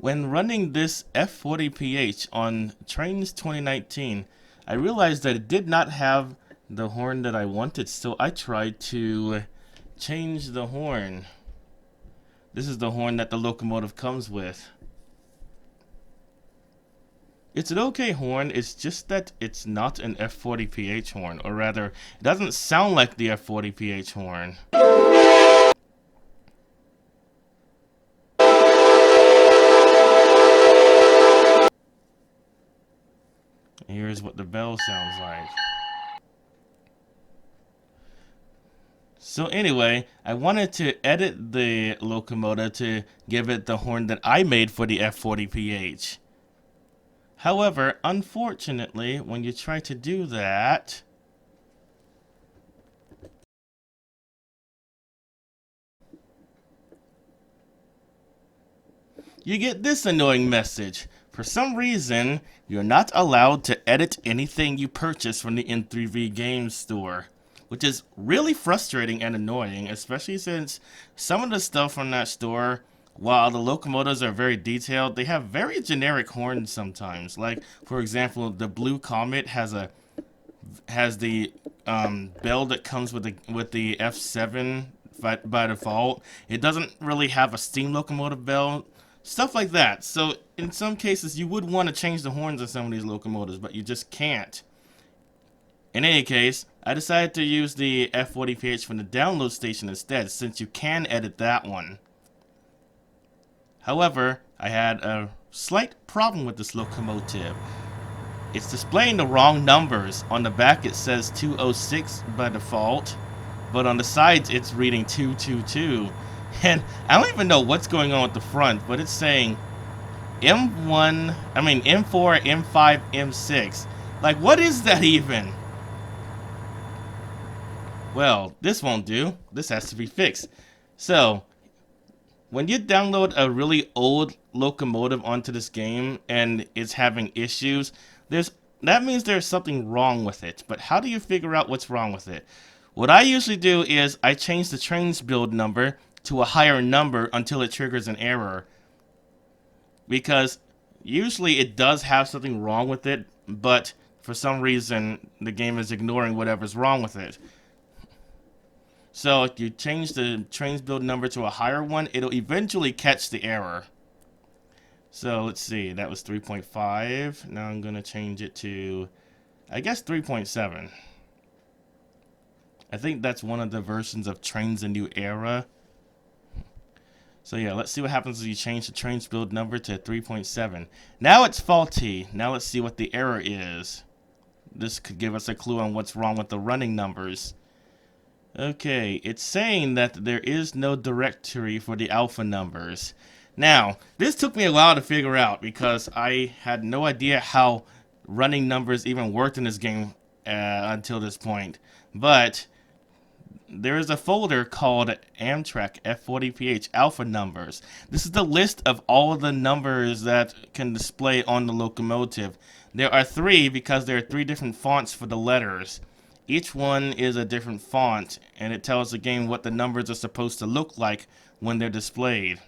When running this F40PH on Trainz 2019, I realized that it did not have the horn that I wanted, so I tried to change the horn. This is the horn that the Locomotive comes with. It's an okay horn, it's just that it's not an F40PH horn, or rather, it doesn't sound like the F40PH horn. Here's what the bell sounds like. So anyway, I wanted to edit the Locomotive to give it the horn that I made for the F40PH. However, unfortunately, when you try to do that, you get this annoying message. For some reason, you're not allowed to edit anything you purchase from the N3V Games store, which is really frustrating and annoying, especially since some of the stuff from that store, while the locomotives are very detailed, they have very generic horns sometimes. Like, for example, the Blue Comet has the bell that comes with the F7 by default. It doesn't really have a steam locomotive bell. Stuff like that. So in some cases you would want to change the horns of some of these locomotives, but you just can't. In any case, I decided to use the F40PH from the download station instead, since you can edit that one. However, I had a slight problem with this locomotive. It's displaying the wrong numbers. On the back it says 206 by default, but on the sides it's reading 222. And I don't even know what's going on with the front, but it's saying M4, M5, M6. Like, what is that even? Well, this won't do. This has to be fixed. So, when you download a really old locomotive onto this game and it's having issues, that means there's something wrong with it. But how do you figure out what's wrong with it? What I usually do is I change the Trainz build number to a higher number until it triggers an error. Because usually it does have something wrong with it, but for some reason the game is ignoring whatever's wrong with it. So if you change the Trainz build number to a higher one, it'll eventually catch the error. So let's see, that was 3.5. Now I'm going to change it to, I guess, 3.7. I think that's one of the versions of Trainz: A New Era. So yeah, let's see what happens if you change the Trainz build number to 3.7. Now it's faulty. Now let's see what the error is. This could give us a clue on what's wrong with the running numbers. Okay, it's saying that there is no directory for the alpha numbers. Now, this took me a while to figure out because I had no idea how running numbers even worked in this game until this point. But there is a folder called Amtrak F40PH Alpha Numbers. This is the list of all the numbers that can display on the locomotive. There are 3 because there are 3 different fonts for the letters. Each one is a different font, and it tells the game what the numbers are supposed to look like when they're displayed.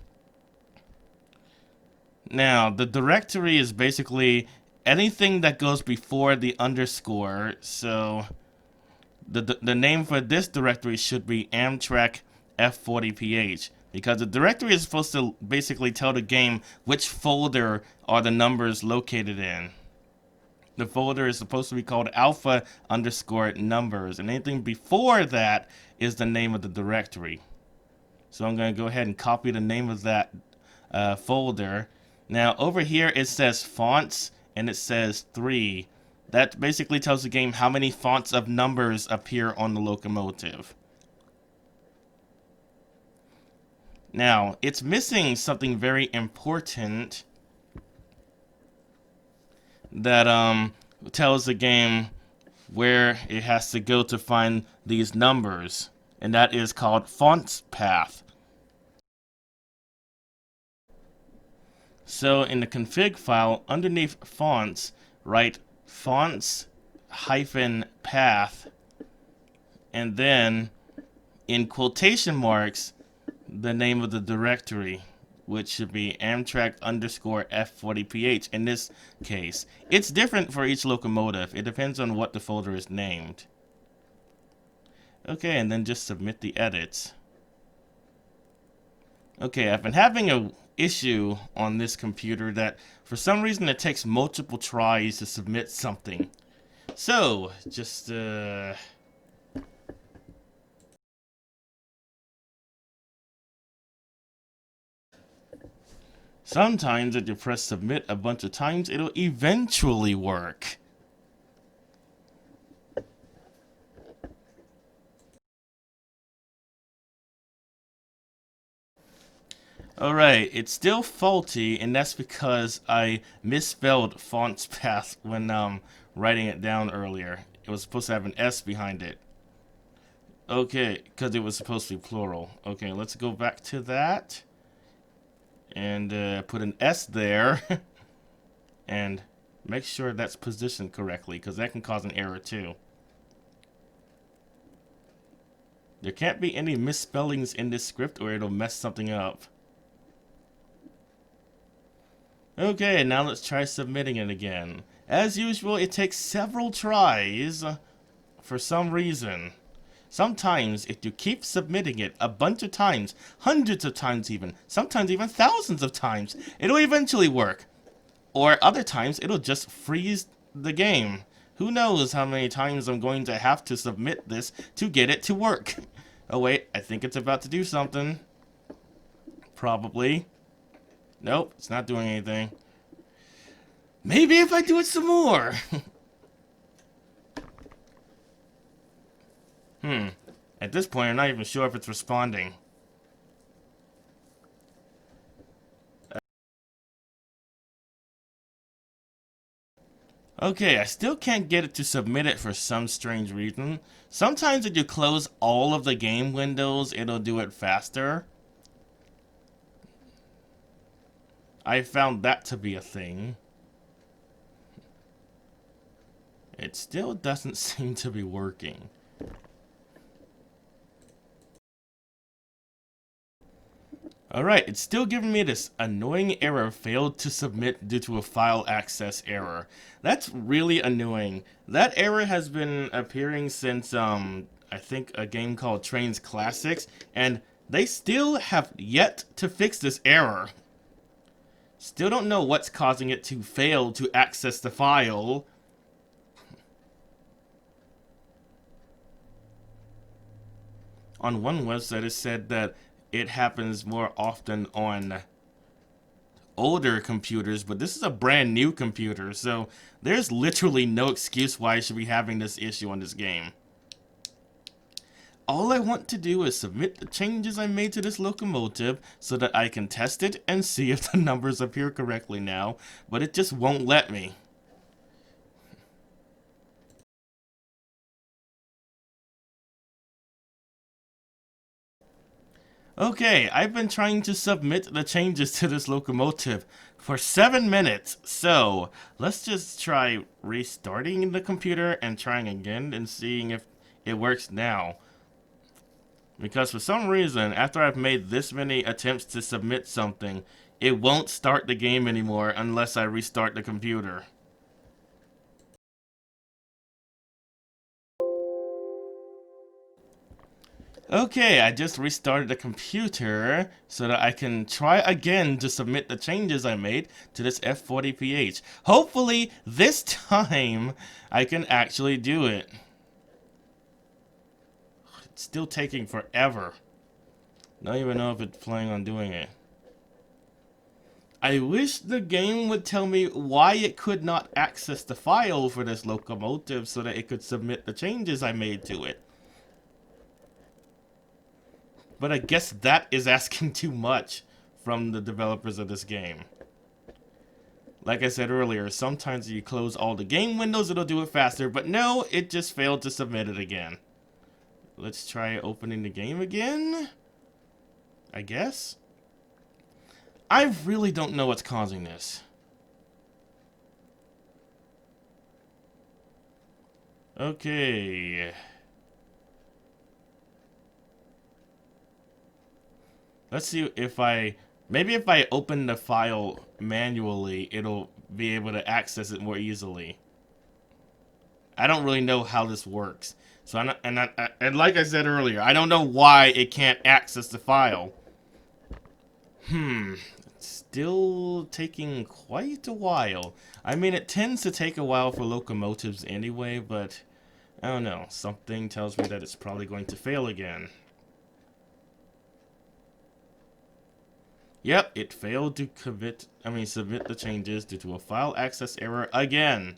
Now, the directory is basically anything that goes before the underscore, so the name for this directory should be Amtrak F40PH, because the directory is supposed to basically tell the game which folder are the numbers located in. The folder is supposed to be called alpha underscore numbers, and anything before that is the name of the directory. So I'm going to go ahead and copy the name of that folder. Now over here it says fonts, and it says 3. That basically tells the game how many fonts of numbers appear on the locomotive. Now, it's missing something very important that tells the game where it has to go to find these numbers, and that is called fonts path. So in the config file, underneath fonts, write fonts -path, and then in quotation marks the name of the directory. which should be Amtrak underscore F40PH in this case. It's different for each locomotive. It depends on what the folder is named. Okay, and then just submit the edits. Okay, I've been having a issue on this computer that for some reason it takes multiple tries to submit something. So, just sometimes if you press submit a bunch of times, it'll eventually work. Alright, it's still faulty, and that's because I misspelled font's path when writing it down earlier. It was supposed to have an S behind it. Okay, because it was supposed to be plural. Okay, let's go back to that. And put an S there. And make sure that's positioned correctly, because that can cause an error too. There can't be any misspellings in this script or it'll mess something up. Okay, now let's try submitting it again. As usual, it takes several tries for some reason. Sometimes, if you keep submitting it a bunch of times, hundreds of times even, sometimes even thousands of times, it'll eventually work. Or other times, it'll just freeze the game. Who knows how many times I'm going to have to submit this to get it to work. Oh wait, I think it's about to do something. Probably. Nope, it's not doing anything. Maybe if I do it some more. At this point, I'm not even sure if it's responding. Okay, I still can't get it to submit it for some strange reason. Sometimes if you close all of the game windows, it'll do it faster. I found that to be a thing. It still doesn't seem to be working. Alright, it's still giving me this annoying error, failed to submit due to a file access error. That's really annoying. That error has been appearing since, I think a game called Trainz Classics, and they still have yet to fix this error. Still don't know what's causing it to fail to access the file. On one website it said that it happens more often on older computers, but this is a brand new computer, so there's literally no excuse why I should be having this issue on this game. All I want to do is submit the changes I made to this locomotive so that I can test it and see if the numbers appear correctly now, but it just won't let me. Okay, I've been trying to submit the changes to this locomotive for 7 minutes, so let's just try restarting the computer and trying again and seeing if it works now. Because for some reason, after I've made this many attempts to submit something, it won't start the game anymore unless I restart the computer. Okay, I just restarted the computer so that I can try again to submit the changes I made to this F40PH. Hopefully, this time, I can actually do it. It's still taking forever. Don't even know if it's planning on doing it. I wish the game would tell me why it could not access the file for this locomotive so that it could submit the changes I made to it. But I guess that is asking too much from the developers of this game. Like I said earlier, sometimes if you close all the game windows, it'll do it faster, but no, it just failed to submit it again. Let's try opening the game again, I guess. I really don't know what's causing this. Okay. Let's see if I Maybe if I open the file manually, it'll be able to access it more easily. I don't really know how this works. So I'm not, and like I said earlier, I don't know why it can't access the file. It's still taking quite a while. I mean, it tends to take a while for locomotives anyway, but I don't know. Something tells me that it's probably going to fail again. Yep, it failed to submit the changes due to a file access error again.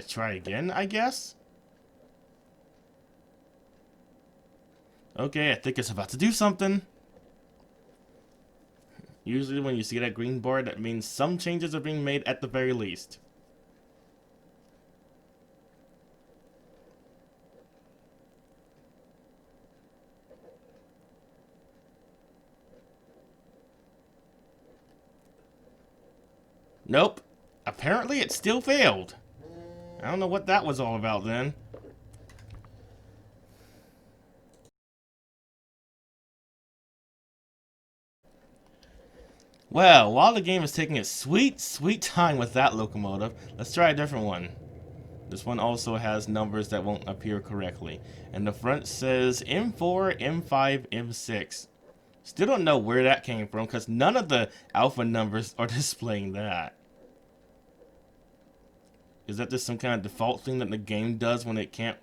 Try again, I guess? Okay, I think it's about to do something. Usually when you see that green bar, that means some changes are being made at the very least. Nope. Apparently it still failed. I don't know what that was all about then. Well, while the game is taking its sweet, sweet time with that locomotive, let's try a different one. This one also has numbers that won't appear correctly. And the front says M4, M5, M6. Still don't know where that came from because none of the alpha numbers are displaying that. Is that just some kind of default thing that the game does when it can't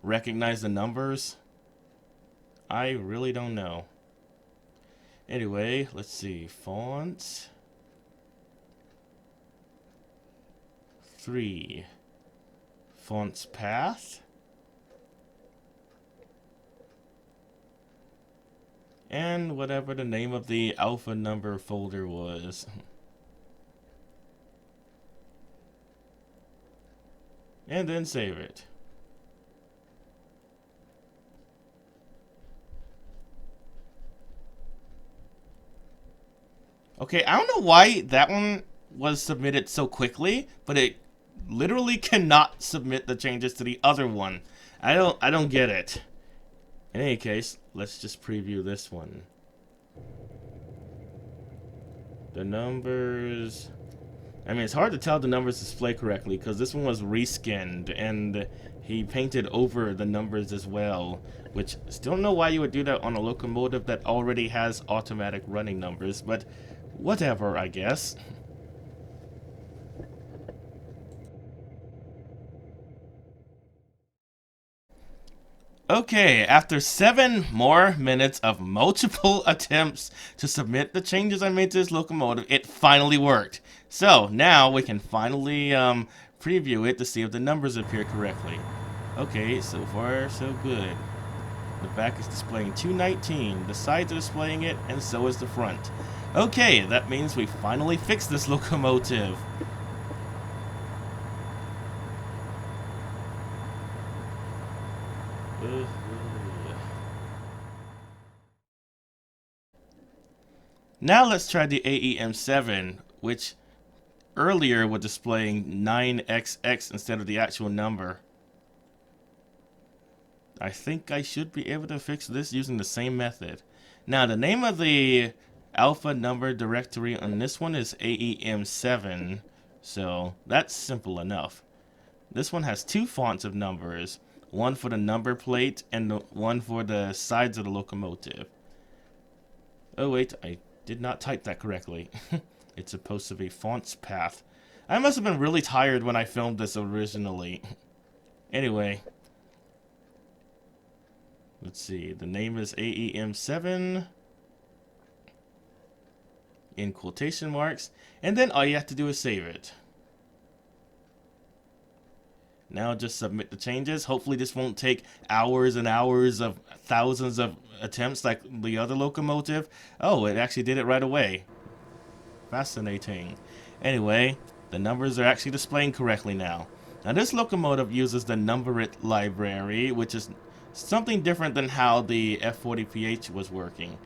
recognize the numbers? I really don't know. Anyway, let's see. Font 3. Fonts path. And whatever the name of the alpha number folder was. And then save it. Okay, I don't know why that one was submitted so quickly, but it literally cannot submit the changes to the other one. I don't get it. In any case, let's just preview this one. The numbers... I mean, it's hard to tell the numbers display correctly because this one was reskinned and he painted over the numbers as well, which still don't know why you would do that on a locomotive that already has automatic running numbers, but whatever, I guess. Okay, after 7 more minutes of multiple attempts to submit the changes I made to this locomotive, it finally worked. So now we can finally preview it to see if the numbers appear correctly. Okay, so far so good. The back is displaying 219, the sides are displaying it, and so is the front. Okay, that means we finally fixed this locomotive. Now let's try the AEM-7, which earlier was displaying 9XX instead of the actual number. I think I should be able to fix this using the same method. Now the name of the alpha number directory on this one is AEM-7, so that's simple enough. This one has 2 fonts of numbers, one for the number plate and one for the sides of the locomotive. Oh wait, I did not type that correctly. It's supposed to be fonts path. I must have been really tired when I filmed this originally. Anyway, let's see. The name is AEM-7 in quotation marks, and then all you have to do is save it. Now just submit the changes. Hopefully this won't take hours and hours of thousands of attempts like the other locomotive. Oh, it actually did it right away. Fascinating. Anyway, the numbers are actually displaying correctly now. Now this locomotive uses the numberit library, which is something different than how the F40PH was working.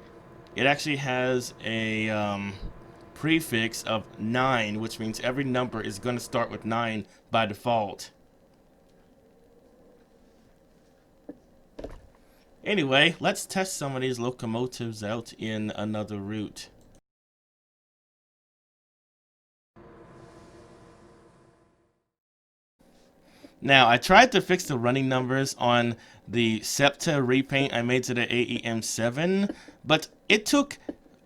It actually has a prefix of 9, which means every number is going to start with 9 by default. Anyway, let's test some of these locomotives out in another route. Now, I tried to fix the running numbers on the SEPTA repaint I made to the AEM-7, but it took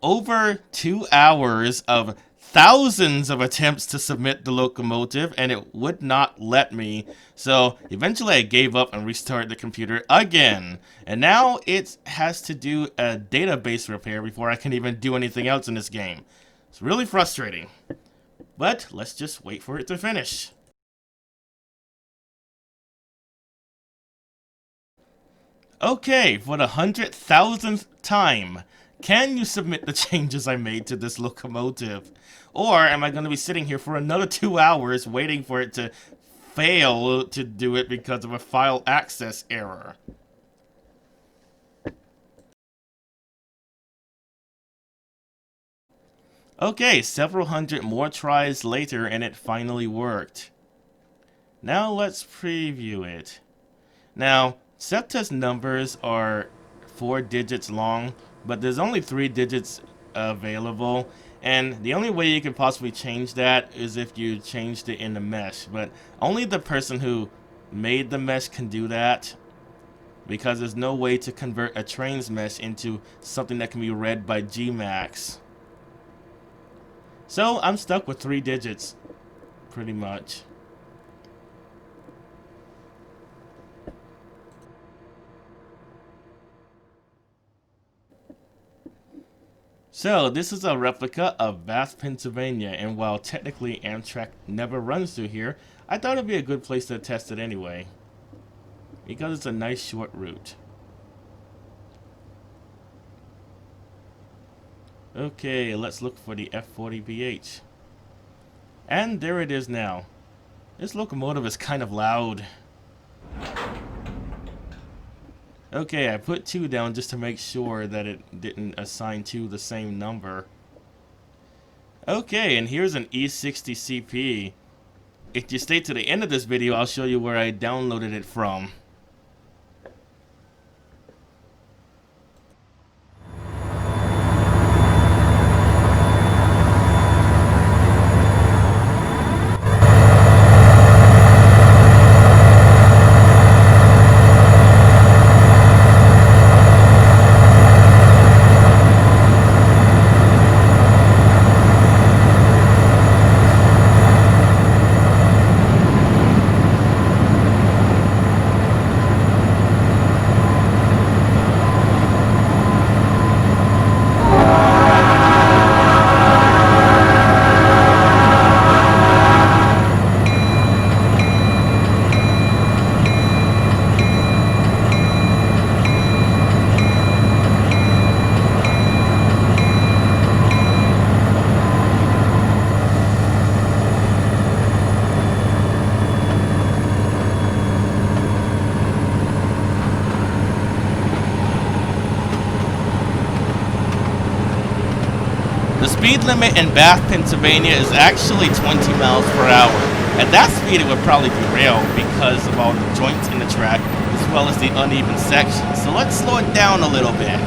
over 2 hours of thousands of attempts to submit the locomotive, and it would not let me. So eventually I gave up and restarted the computer again. And now it has to do a database repair before I can even do anything else in this game. It's really frustrating. But let's just wait for it to finish. Okay, for the 100,000th time, can you submit the changes I made to this locomotive? Or am I going to be sitting here for another 2 hours waiting for it to fail to do it because of a file access error? Okay, several hundred more tries later and it finally worked. Now let's preview it. Now, SEPTA's numbers are 4 digits long, but there's only 3 digits available, and the only way you can possibly change that is if you changed it in the mesh, but only the person who made the mesh can do that, because there's no way to convert a Trainz mesh into something that can be read by Gmax. So I'm stuck with 3 digits, pretty much. So, this is a replica of Bath, Pennsylvania, and while technically Amtrak never runs through here, I thought it'd be a good place to test it anyway, because it's a nice short route. Okay, let's look for the F40PH. And there it is now. This locomotive is kind of loud. Okay, I put 2 down just to make sure that it didn't assign 2 the same number. Okay, and here's an E60CP. If you stay to the end of this video, I'll show you where I downloaded it from. The speed limit in Bath, Pennsylvania is actually 20 miles per hour. At that speed it would probably derail because of all the joints in the track as well as the uneven sections. So let's slow it down a little bit.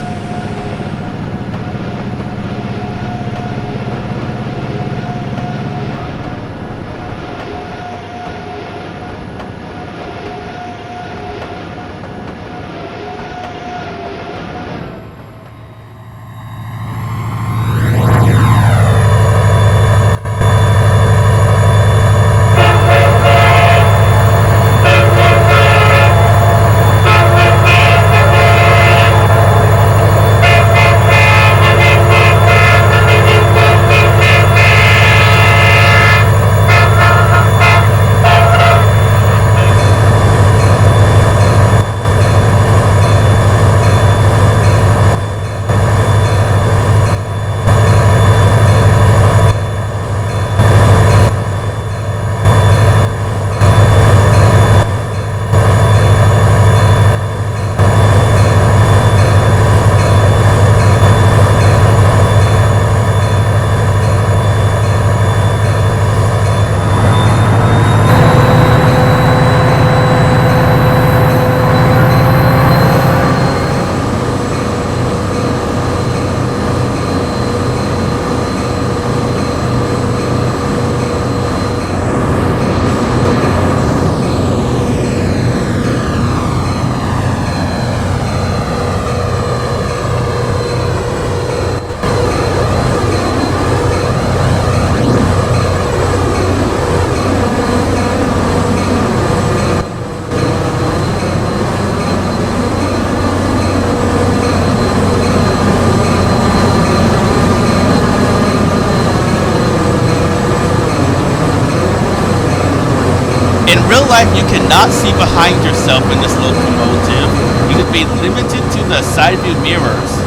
life, you cannot see behind yourself in this locomotive. You could be limited to the side view mirrors.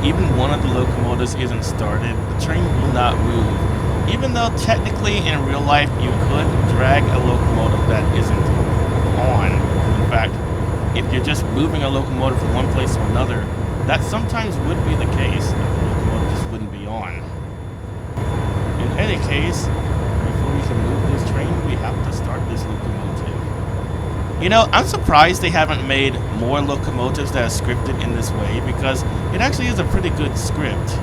even one of the locomotives isn't started, the train will not move. Even though technically in real life you could drag a locomotive that isn't on. In fact, if you're just moving a locomotive from one place to another, that sometimes would be the case. The locomotive just wouldn't be on. In any case, before we can move this train, we have to start this locomotive. You know, I'm surprised they haven't made more locomotives that are scripted in this way, because it actually is a pretty good script.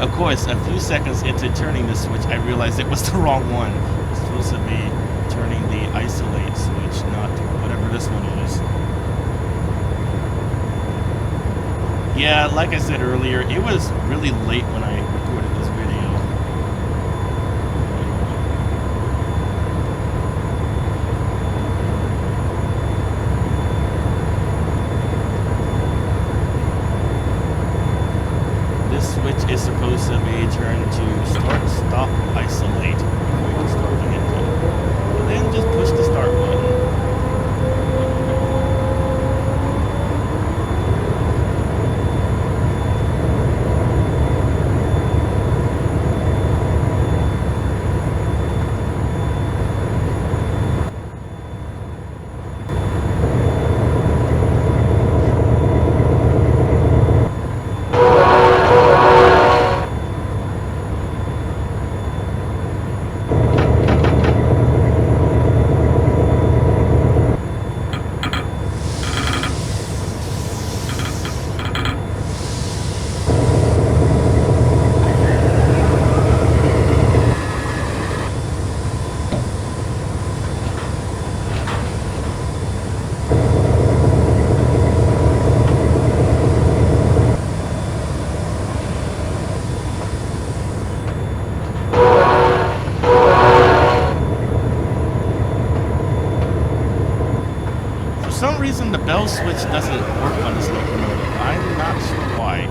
Of course, a few seconds into turning the switch, I realized it was the wrong one. It's supposed to be turning the isolate switch, not whatever this one is. Yeah, like I said earlier, it was really late when I recorded this video. This switch is supposed to be turned to start, stop, isolate before you can start the engine. And then just push the start button. bell switch doesn't work on this locomotive. I'm not sure why.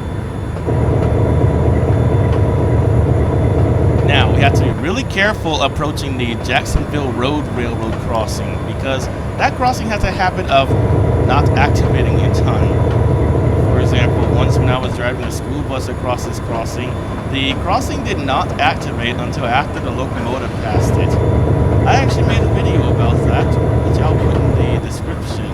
Now, we have to be really careful approaching the Jacksonville Road Railroad crossing, because that crossing has a habit of not activating in time. For example, once when I was driving a school bus across this crossing, the crossing did not activate until after the locomotive passed it. I actually made a video about that, which I'll put in the description.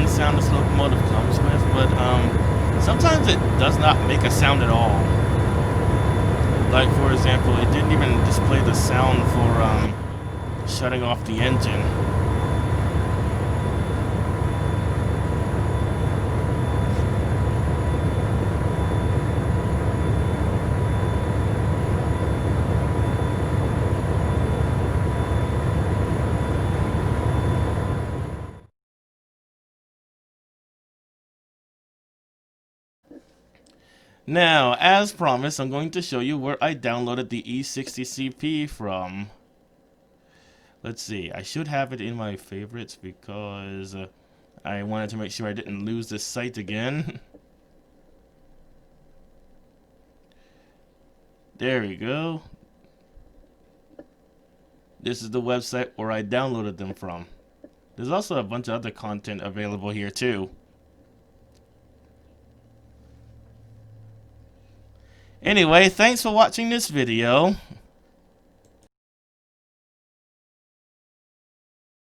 Sound this locomotive comes with, but sometimes it does not make a sound at all. Like, for example, it didn't even display the sound for shutting off the engine. Now, as promised, I'm going to show you where I downloaded the E60CP from. Let's see, I should have it in my favorites because I wanted to make sure I didn't lose this site again. There we go. This is the website where I downloaded them from. There's also a bunch of other content available here too. Anyway, thanks for watching this video.